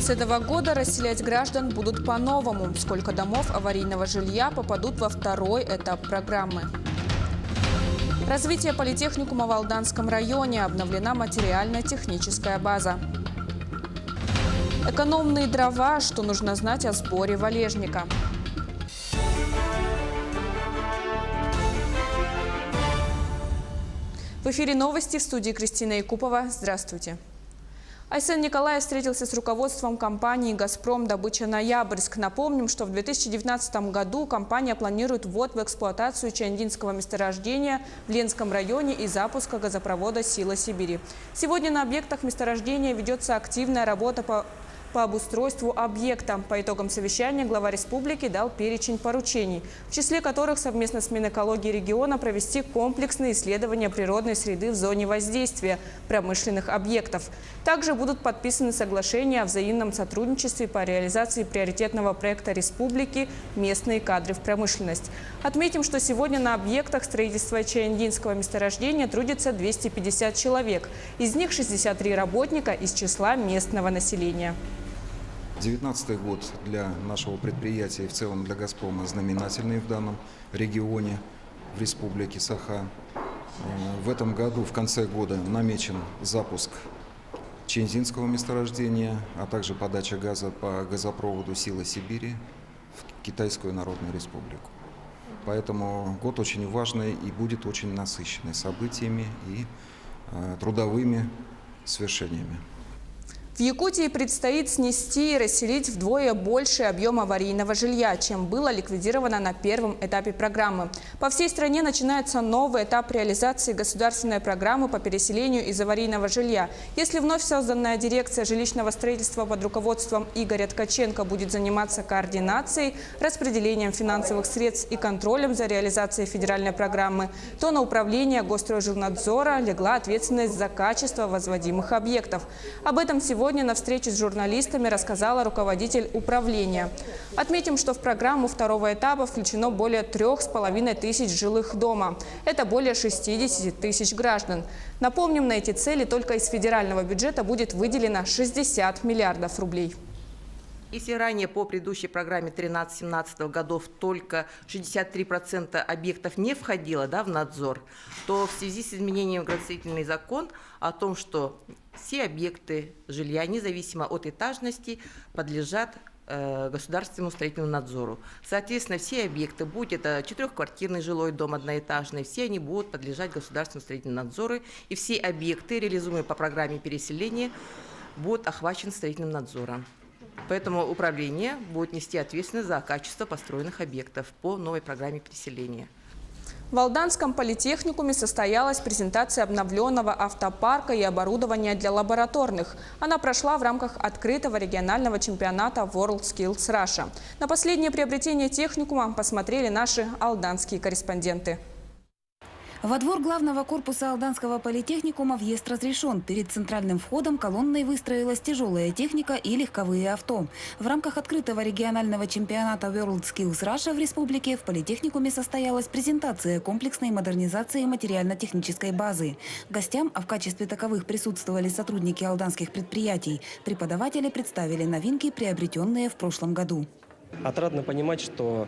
С этого года расселять граждан будут по-новому. Сколько домов аварийного жилья попадут во второй этап программы. Развитие политехникума в Алданском районе. Обновлена материально-техническая база. Экономные дрова. Что нужно знать о сборе валежника. В эфире новости, в студии Кристина Якупова. Здравствуйте. Айсен Николаев встретился с руководством компании «Газпром Добыча Ноябрьск». Напомним, что в 2019 году компания планирует ввод в эксплуатацию чандинского месторождения в Ленском районе и запуска газопровода «Сила Сибири». Сегодня на объектах месторождения ведется активная работа по обустройству объекта. По итогам совещания глава республики дал перечень поручений, в числе которых совместно с Минэкологией региона провести комплексные исследования природной среды в зоне воздействия промышленных объектов. Также будут подписаны соглашения о взаимном сотрудничестве по реализации приоритетного проекта республики «Местные кадры в промышленность». Отметим, что сегодня на объектах строительства чандинского месторождения трудится 250 человек. Из них 63 работника из числа местного населения. 2019 год для нашего предприятия и в целом для «Газпрома» знаменательный в данном регионе, в республике Саха. В этом году, в конце года, намечен запуск чандинского месторождения, а также подача газа по газопроводу «Сила Сибири» в Китайскую Народную Республику. Поэтому год очень важный и будет очень насыщенный событиями и трудовыми свершениями. В Якутии предстоит снести и расселить вдвое больше объем аварийного жилья, чем было ликвидировано на первом этапе программы. По всей стране начинается новый этап реализации государственной программы по переселению из аварийного жилья. Если вновь созданная дирекция жилищного строительства под руководством Игоря Ткаченко будет заниматься координацией, распределением финансовых средств и контролем за реализацией федеральной программы, то на управление Госстройжилнадзора легла ответственность за качество возводимых объектов. Об этом сегодня на встрече с журналистами рассказала руководитель управления. Отметим, что в программу второго этапа включено более 3500 жилых дома. Это более 60 тысяч граждан. Напомним, на эти цели только из федерального бюджета будет выделено 60 миллиардов рублей. Если ранее по предыдущей программе 13-17 годов только 63% объектов не входило в надзор, то в связи с изменением в градостроительный закон о том, что все объекты жилья, независимо от этажности, подлежат государственному строительному надзору. Соответственно, все объекты, будь это четырехквартирный жилой дом одноэтажный, все они будут подлежать государственному строительному надзору, и все объекты, реализуемые по программе переселения, будут охвачены строительным надзором. Поэтому управление будет нести ответственность за качество построенных объектов по новой программе переселения. В Алданском политехникуме состоялась презентация обновленного автопарка и оборудования для лабораторных. Она прошла в рамках открытого регионального чемпионата WorldSkills Russia. На последнее приобретение техникума посмотрели наши алданские корреспонденты. Во двор главного корпуса Алданского политехникума въезд разрешен. Перед центральным входом колонной выстроилась тяжелая техника и легковые авто. В рамках открытого регионального чемпионата WorldSkills Russia в республике в политехникуме состоялась презентация комплексной модернизации материально-технической базы. Гостям, а в качестве таковых присутствовали сотрудники алданских предприятий, преподаватели представили новинки, приобретенные в прошлом году. Отрадно понимать, что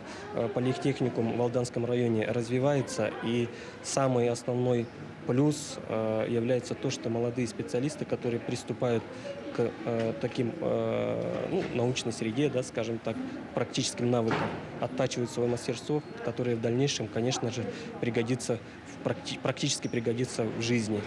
политехникум в Алданском районе развивается, и самый основной плюс является то, что молодые специалисты, которые приступают к таким научной среде, скажем так, практическим навыкам, оттачивают свое мастерство, которое в дальнейшем, конечно же, практически пригодится в жизни.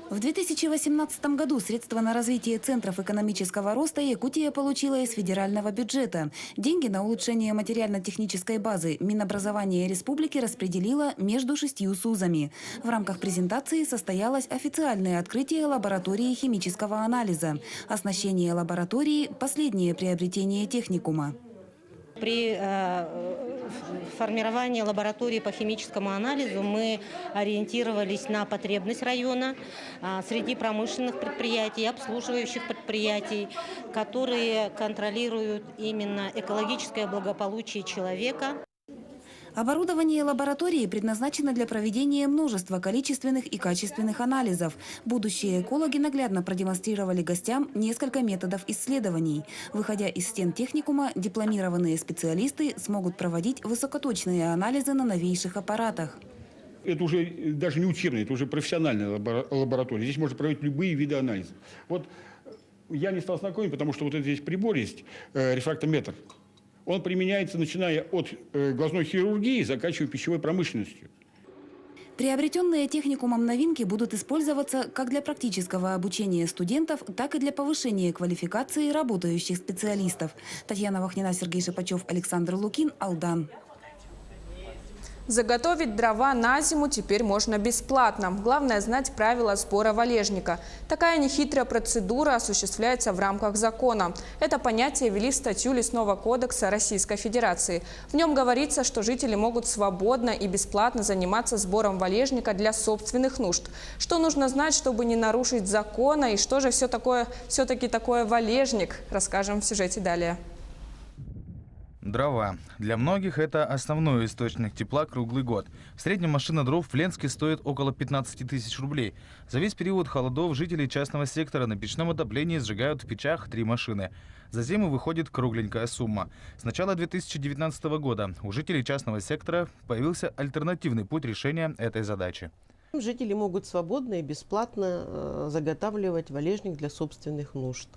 В 2018 году средства на развитие центров экономического роста Якутия получила из федерального бюджета. Деньги на улучшение материально-технической базы Минобразования республики распределила между 6 СУЗами. В рамках презентации состоялось официальное открытие лаборатории химического анализа. Оснащение лаборатории – последнее приобретение техникума. При формировании лаборатории по химическому анализу мы ориентировались на потребность района среди промышленных предприятий, обслуживающих предприятий, которые контролируют именно экологическое благополучие человека. Оборудование лаборатории предназначено для проведения множества количественных и качественных анализов. Будущие экологи наглядно продемонстрировали гостям несколько методов исследований. Выходя из стен техникума, дипломированные специалисты смогут проводить высокоточные анализы на новейших аппаратах. Это уже даже не учебная, это уже профессиональная лаборатория. Здесь можно проводить любые виды анализов. Вот я не стал знакомить, потому что вот здесь прибор есть, рефрактометр. Он применяется, начиная от глазной хирургии, заканчивая пищевой промышленностью. Приобретенные техникумом новинки будут использоваться как для практического обучения студентов, так и для повышения квалификации работающих специалистов. Татьяна Вахнина, Сергей Шипачев, Александр Лукин, Алдан. Заготовить дрова на зиму теперь можно бесплатно. Главное знать правила сбора валежника. Такая нехитрая процедура осуществляется в рамках закона. Это понятие ввели в статью Лесного кодекса Российской Федерации. В нем говорится, что жители могут свободно и бесплатно заниматься сбором валежника для собственных нужд. Что нужно знать, чтобы не нарушить закона, и что же все-таки такое валежник, расскажем в сюжете далее. Дрова. Для многих это основной источник тепла круглый год. В среднем машина дров в Ленске стоит около 15 тысяч рублей. За весь период холодов жители частного сектора на печном отоплении сжигают в печах 3 машины. За зиму выходит кругленькая сумма. С начала 2019 года у жителей частного сектора появился альтернативный путь решения этой задачи. Жители могут свободно и бесплатно заготавливать валежник для собственных нужд.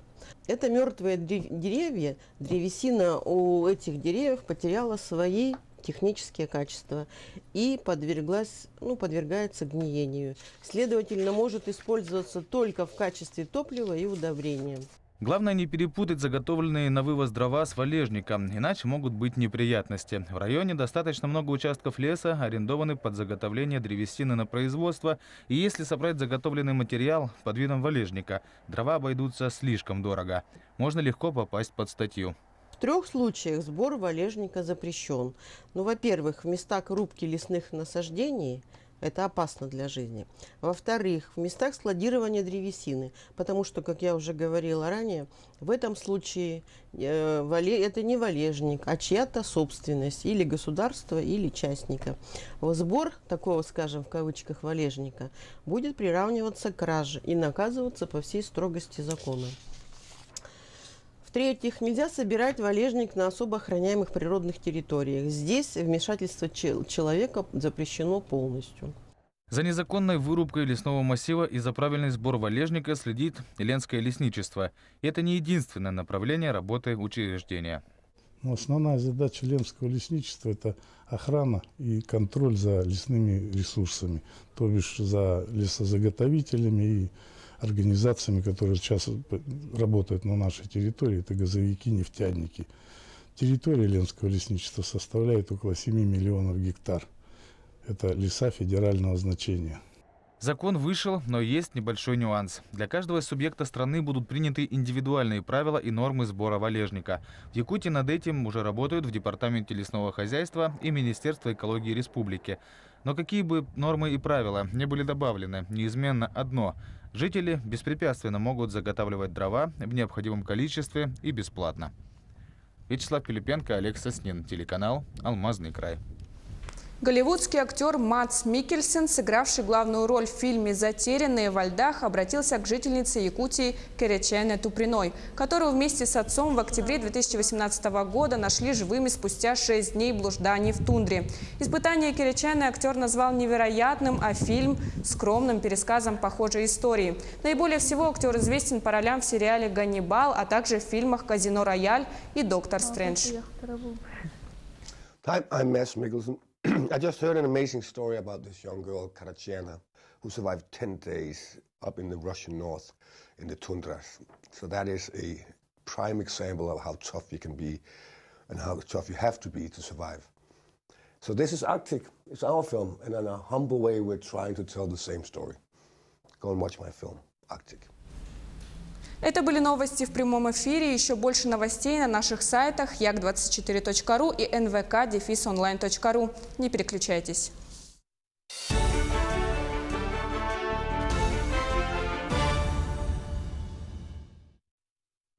Это мертвые деревья. Древесина у этих деревьев потеряла свои технические качества и подвергается гниению. Следовательно, может использоваться только в качестве топлива и удобрения. Главное не перепутать заготовленные на вывоз дрова с валежником, иначе могут быть неприятности. В районе достаточно много участков леса, арендованы под заготовление древесины на производство. И если собрать заготовленный материал под видом валежника, дрова обойдутся слишком дорого. Можно легко попасть под статью. В 3 случаях сбор валежника запрещен. Во-первых, в местах рубки лесных насаждений. Это опасно для жизни. Во-вторых, в местах складирования древесины, потому что, как я уже говорила ранее, в этом случае это не валежник, а чья-то собственность, или государства, или частника. Сбор такого, скажем, в кавычках, валежника будет приравниваться к краже и наказываться по всей строгости закона. В-третьих, нельзя собирать валежник на особо охраняемых природных территориях. Здесь вмешательство человека запрещено полностью. За незаконной вырубкой лесного массива и за правильный сбор валежника следит Ленское лесничество. И это не единственное направление работы учреждения. Основная задача Ленского лесничества – это охрана и контроль за лесными ресурсами, то бишь за лесозаготовителями и организациями, которые сейчас работают на нашей территории, это газовики, нефтяники. Территория Ленского лесничества составляет около 7 миллионов гектар. Это леса федерального значения. Закон вышел, но есть небольшой нюанс. Для каждого субъекта страны будут приняты индивидуальные правила и нормы сбора валежника. В Якутии над этим уже работают в Департаменте лесного хозяйства и Министерстве экологии республики. Но какие бы нормы и правила не были добавлены, неизменно одно – жители беспрепятственно могут заготавливать дрова в необходимом количестве и бесплатно. Вячеслав Пилипенко, Олег Соснин, телеканал «Алмазный край». Голливудский актер Мадс Миккельсен, сыгравший главную роль в фильме «Затерянные во льдах», обратился к жительнице Якутии Керечене Туприной, которую вместе с отцом в октябре 2018 года нашли живыми спустя 6 дней блужданий в тундре. Испытание Керечены актер назвал невероятным, а фильм – скромным пересказом похожей истории. Наиболее всего актер известен по ролям в сериале «Ганнибал», а также в фильмах «Казино Рояль» и «Доктор Стрэндж». Hi, I'm Mads Mikkelsen. I just heard an amazing story about this young girl, Karachena, who survived 10 days up in the Russian north in the tundras. So that is a prime example of how tough you can be and how tough you have to be to survive. So this is Arctic. It's our film, and in a humble way we're trying to tell the same story. Go and watch my film, Arctic. Это были новости в прямом эфире. Еще больше новостей на наших сайтах yak24.ru и nvk-online.ru. Не переключайтесь.